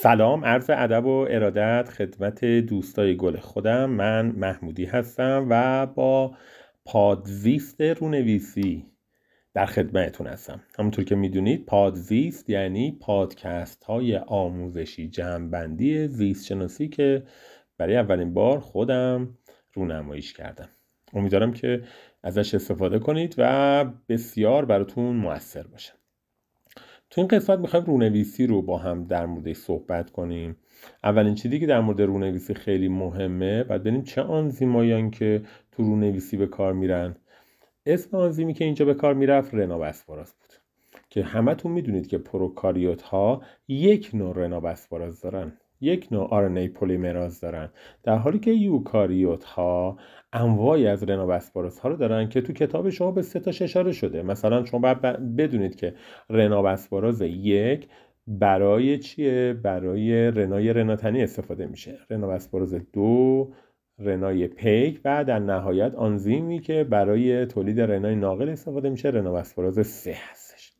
سلام، عرض ادب و ارادت خدمت دوستای گل خودم. من محمودی هستم و با پادزیست رونویسی در خدمتتون هستم. همونطور که میدونید پادزیست یعنی پادکست های آموزشی جمع‌بندی زیست شناسی که برای اولین بار خودم رونماییش کردم. امیدوارم که ازش استفاده کنید و بسیار براتون مؤثر باشه. تو این قسمت میخوایم رونویسی رو با هم در موردش صحبت کنیم. اولین چیزی که در مورد رونویسی خیلی مهمه، بعد ببینیم چه آنزیمایان که تو رونویسی به کار میرن. اسم آنزیمی که اینجا به کار میرفت رنابسپاراز بود که همتون میدونید که پروکاریوت ها یک نوع رنابسپاراز دارن، یک نوع RNA پلیمراز دارن، در حالی که یوکاریوت ها انواعی از رنابسپاراز ها رو دارن که تو کتاب شما به 3 تاش اشاره شده. مثلا شما باید بدونید که رنابسپاراز 1 برای چیه؟ برای رنای رناتنی استفاده میشه. رنابسپاراز 2 رنای پیک و در نهایت آنزیمی که برای تولید رنای ناقل استفاده میشه رنابسپاراز 3 هستش.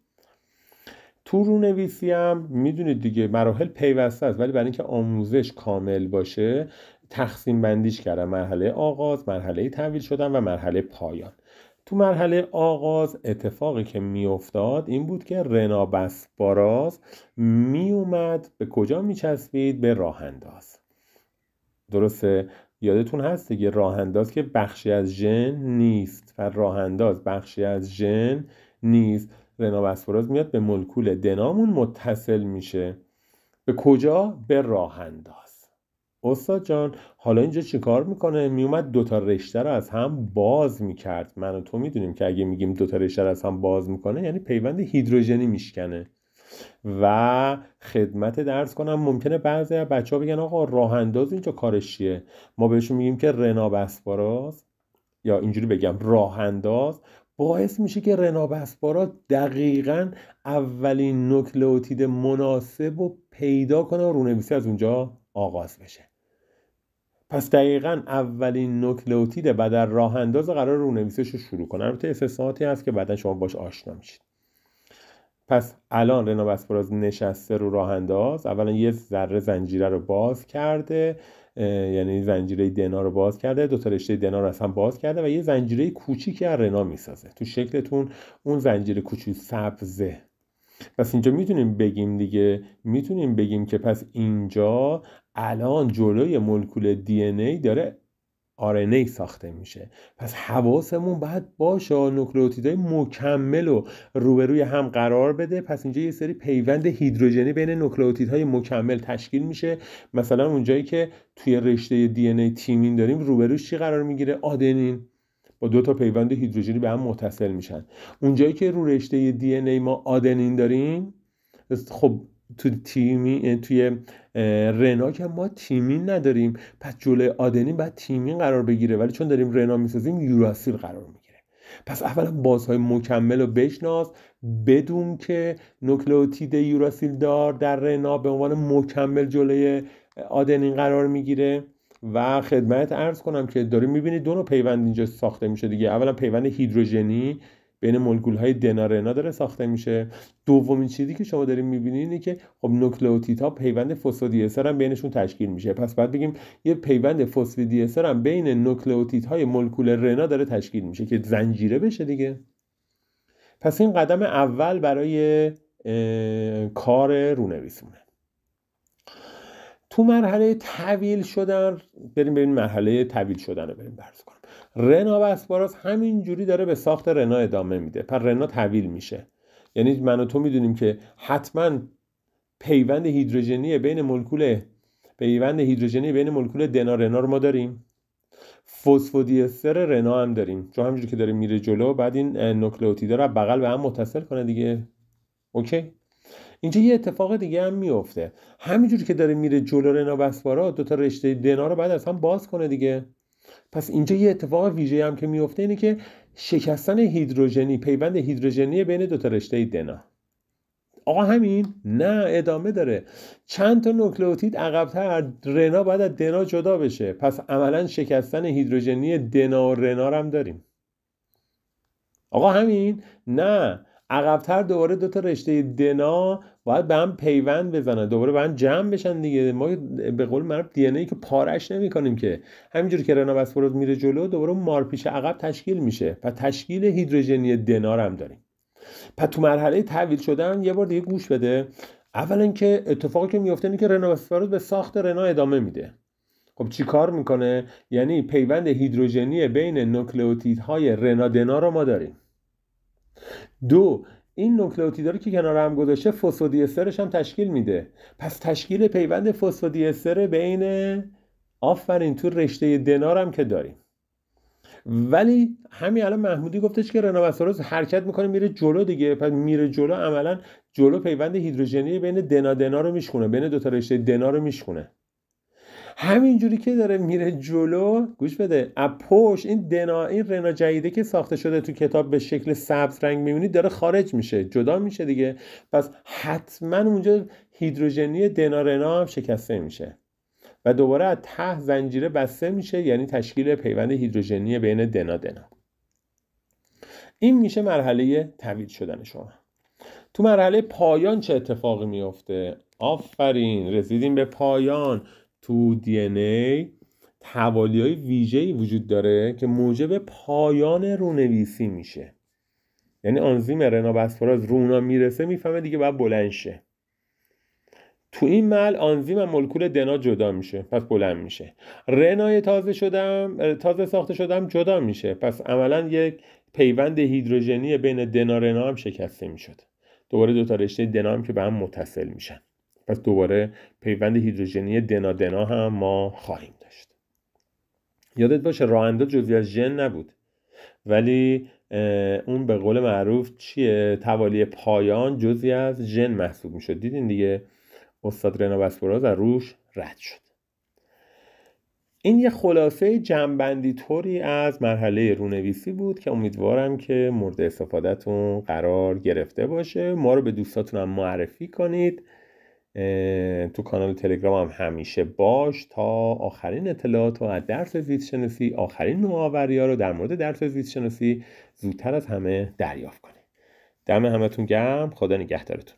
تو رونویسی هم میدونید دیگه مراحل پیوسته است، ولی برای اینکه آموزش کامل باشه تقسیم بندیش کردن: مرحله آغاز، مرحله تحویل شدن و مرحله پایان. تو مرحله آغاز اتفاقی که میافتاد این بود که رنابسپاراز میومد به کجا میچسبید؟ به راه انداز. درسته؟ یادتون هست دیگه راه انداز که بخشی از ژن نیست و راه انداز بخشی از ژن نیست. رنابسپاراز میاد به مولکول دنامون متصل میشه. به کجا؟ به راه انداز. استاد جان حالا اینجا چی کار میکنه؟ میومد دوتا رشته رو از هم باز میکرد. من و تو میدونیم که اگه میگیم دوتا رشته رو از هم باز میکنه یعنی پیوند هیدروژنی میشکنه. و خدمت درس کنم ممکنه بعضی از بچه ها بگن آقا راه انداز اینجا کارش چیه؟ ما بهشون میگیم که رنابسپاراز، یا اینجوری بگم راه انداز، باعث میشه که رنابسپاراز دقیقاً اولین نوکلئوتید مناسب رو پیدا کنه و رونویسی از اونجا آغاز بشه. پس دقیقاً اولین نوکلئوتید بعد از راه انداز قرار رونویسیش رو شروع کنه. البته استثناءاتی هست که بعدا شما باش آشنا میشید. پس الان رنابسپاراز نشسته رو راه انداز. اولا یه ذره زنجیره رو باز کرده، یعنی زنجیره دنا رو باز کرده، دو تا رشته دنا رو اصلا باز کرده و یه زنجیره کوچیکی از رنا میسازه. تو شکلتون اون زنجیره کوچیک سبزه. پس اینجا میتونیم بگیم که پس اینجا الان جلوی مولکول DNA داره RNA ساخته میشه. پس حواسمون باید باشه نوکلئوتیدهای مکمل رو روبروی هم قرار بده. پس اینجا یه سری پیوند هیدروژنی بین نوکلئوتیدهای مکمل تشکیل میشه. مثلا اونجایی که توی رشته DNA تیمین داریم روبروش چی قرار میگیره؟ آدنین با 2 تا پیوند هیدروژنی به هم متصل میشن. اونجایی که رو رشته DNA ما آدنین داریم، خب توی رنا که ما تیمین نداریم، پس جلوی آدنین باید تیمین قرار بگیره، ولی چون داریم رنا میسازیم یوراسیل قرار میگیره. پس اولا بازهای مکمل رو بشناس، بدون که نوکلئوتید یوراسیل دار در رنا به عنوان مکمل جلوی آدنین قرار میگیره. و خدمت عرض کنم که داریم میبینید 2 نوع پیوند اینجا ساخته میشه دیگه. اولا پیوند هیدروژنی بین مولکول‌های دنا رنا داره ساخته میشه. دومین چیزی که شما دارین میبینید اینه که خب نوکلئوتیدها پیوند فسفودی استر هم بینشون تشکیل میشه. پس بعد بگیم یه پیوند فسفودی استر هم بین نوکلئوتیدهای مولکول رنا داره تشکیل میشه که زنجیره بشه دیگه. پس این قدم اول برای کار رونویسیمونه. تو مرحله تحویل شدن بریم مرحله تحویل شدن رو بریم بررسی کنیم. رنابسپاراز همین جوری داره به ساخت رنا ادامه میده. پس رنا تحویل میشه. یعنی من و تو میدونیم که حتما پیوند هیدروژنی بین مولکول دنا رنا رو ما داریم. فسفودی استر رنا هم داریم. چون همینجوری که داره میره جلو بعد این نوکلئوتیدها رو بغل به هم متصل کنه دیگه. اوکی؟ اینجا یه اتفاق دیگه هم میفته. همینجوری که داره میره جلو رنابسپاراز 2 تا رشته دنا رو بعد از هم باز کنه دیگه. پس اینجا یه اتفاق ویژه هم که میفته اینه که شکستن هیدروژنی، پیوند هیدروژنی بین 2 تا رشته دنا. آقا همین؟ نه، ادامه داره. چند تا نوکلئوتید عقب‌تر رنا باید از دنا جدا بشه. پس عملاً شکستن هیدروژنی دنا و رنا رو هم داریم. آقا همین؟ نه، عقب‌تر دوباره 2 تا رشته دنا باید به هم پیوند بزنن، دوباره به هم جمع بشن دیگه. ما به قول معروف دی ان ای که پارش نمی‌کنیم که، همینجوری که رنابسپوروز میره جلو دوباره اون مارپیچ عقب تشکیل میشه و تشکیل هیدروژنی دنار هم داریم. پس تو مرحله تحویل شدن یه بار دیگه گوش بده. اولا که اتفاقی که میفته اینه که رنابسپوروز به ساخت رنا ادامه میده. خب چی کار میکنه؟ یعنی پیوند هیدروژنی بین نوکلئوتیدهای رنادنا رو ما داریم. دو، این نوکلئوتیدها رو که کنار هم گذاشته فسفودی استرش هم تشکیل میده. پس تشکیل پیوند فسفودی استر بین آفرین تو رشته دنار هم که داریم. ولی همین الان محمودی گفتش که رنابسپوروز حرکت میکنه میره جلو دیگه. پس میره جلو، عملا جلو پیوند هیدروژنی بین دنا رو میشکونه، بین دو تا رشته دنا رو میشکونه. همینجوری که داره میره جلو، گوش بده، اپوش این رنا جدیده که ساخته شده تو کتاب به شکل سبز رنگ میبینید داره خارج میشه، جدا میشه دیگه. پس حتما اونجا هیدروژنی دنا رنا هم شکسته میشه و دوباره از ته زنجیره بسته میشه، یعنی تشکیل پیوند هیدروژنی بین دنا. این میشه مرحله تحویل شدن شما. تو مرحله پایان چه اتفاقی میفته؟ آفرین، رسیدیم به پایان. تو دی ان ای توالیه‌های ویژه‌ای وجود داره که موجب پایان رونویسی میشه. یعنی آنزیم رنابسپوراز رونا میرسه میفهمه دیگه باید بلند شه. تو این محل آنزیم از مولکول دنا جدا میشه، پس بلند میشه. رنای تازه ساخته شدم جدا میشه، پس عملا یک پیوند هیدروژنی بین دنا رنا هم شکسته میشد. دوباره دو تا رشته دنا هم که به هم متصل میشن، پس دوباره پیوند هیدروژنی دنا هم ما خواهیم داشت. یادت باشه راه انداز جزئی از ژن نبود، ولی اون به قول معروف چیه؟ توالی پایان جزئی از ژن محسوب میشد. دیدین دیگه استاد رنابسپوراز از روش رد شد. این یه خلاصه جمع‌بندی طوری از مرحله رونویسی بود که امیدوارم که مورد استفادهتون قرار گرفته باشه. ما رو به دوستاتون هم معرفی کنید. تو کانال تلگرام هم همیشه باش تا آخرین اطلاعات از درس زیست شناسی، آخرین نوآوری‌ها رو در مورد درس زیست شناسی زودتر از همه دریافت کنید. دم همتون گرم. خدا نگهدارتون.